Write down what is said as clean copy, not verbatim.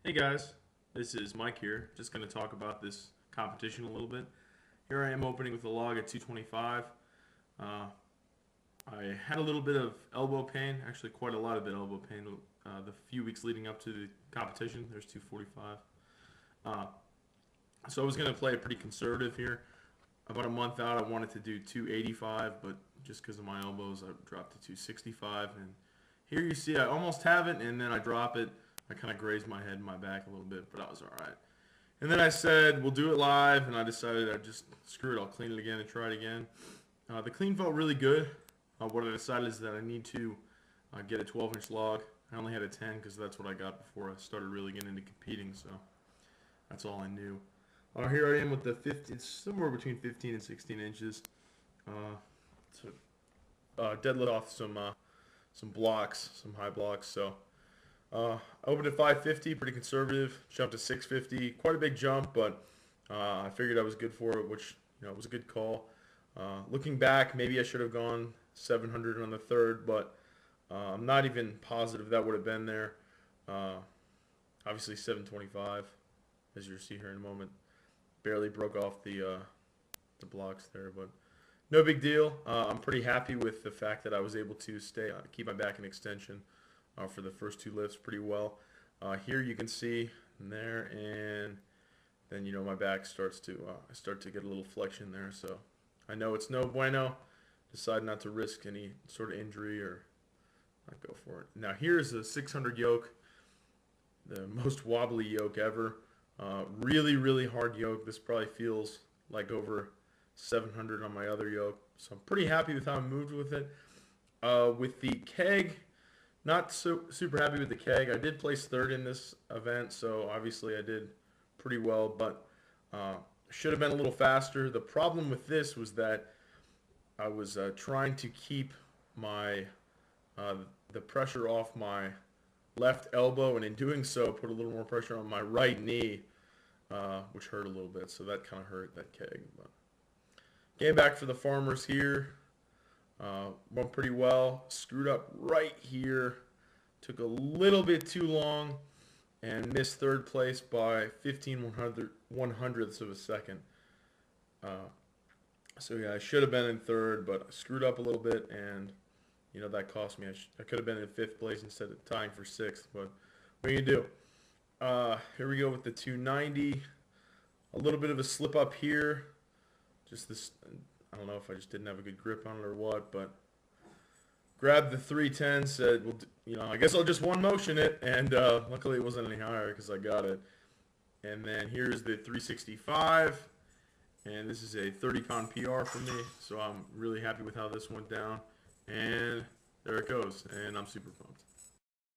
Hey guys, this is Mike here. Just going to talk about this competition a little bit. Here I am opening with a log at 225. Uh, I had a little bit of elbow pain, actually quite a lot of elbow pain the few weeks leading up to the competition. There's 245. Uh, so I was going to play it pretty conservative here. About a month out, I wanted to do 285, but just because of my elbows, I dropped to 265. And here you see I almost have it, and then I drop it. I kind of grazed my head and my back a little bit, but I was all right. And then I said, we'll do it live, and I decided I'd just, screw it, I'll clean it again and try it again. The clean felt really good. What I decided is that I need to get a 12-inch log. I only had a 10 because that's what I got before I started really getting into competing, so that's all I knew. Here I am with the 15, it's somewhere between 15 and 16 inches. To deadlift off some blocks, some high blocks, so... I opened at 550, pretty conservative. Jumped to 650, quite a big jump, but I figured I was good for it, which was a good call. Looking back, maybe I should have gone 700 on the third, but I'm not even positive that would have been there. Obviously 725, as you'll see here in a moment, barely broke off the blocks there, but no big deal. I'm pretty happy with the fact that I was able to keep my back in extension. For the first two lifts pretty well. Here you can see there, and then my back starts to I start to get a little flexion there, so I know it's no bueno. Decide not to risk any sort of injury or not go for it. Now here's a 600 yoke, the most wobbly yoke ever. Really hard yoke. This probably feels like over 700 on my other yoke, so I'm pretty happy with how I moved with it. With the keg, not super happy with the keg. I did place third in this event, so obviously I did pretty well, but should have been a little faster. The problem with this was that I was trying to keep my the pressure off my left elbow, and in doing so, put a little more pressure on my right knee, which hurt a little bit. So that kind of hurt, that keg. But game back for the farmers here. Went pretty well. Screwed up right here. Took a little bit too long and missed third place by 1/1500ths of a second. So yeah, I should have been in third, but I screwed up a little bit, and that cost me. I could have been in fifth place instead of tying for sixth, but what are you gonna do? Here we go with the 290. A little bit of a slip up here. Just this. I don't know if I just didn't have a good grip on it or what, but grabbed the 310, said, well, I guess I'll just one motion it, and luckily it wasn't any higher because I got it. And then here's the 365, and this is a 30-pound PR for me, so I'm really happy with how this went down. And there it goes, and I'm super pumped.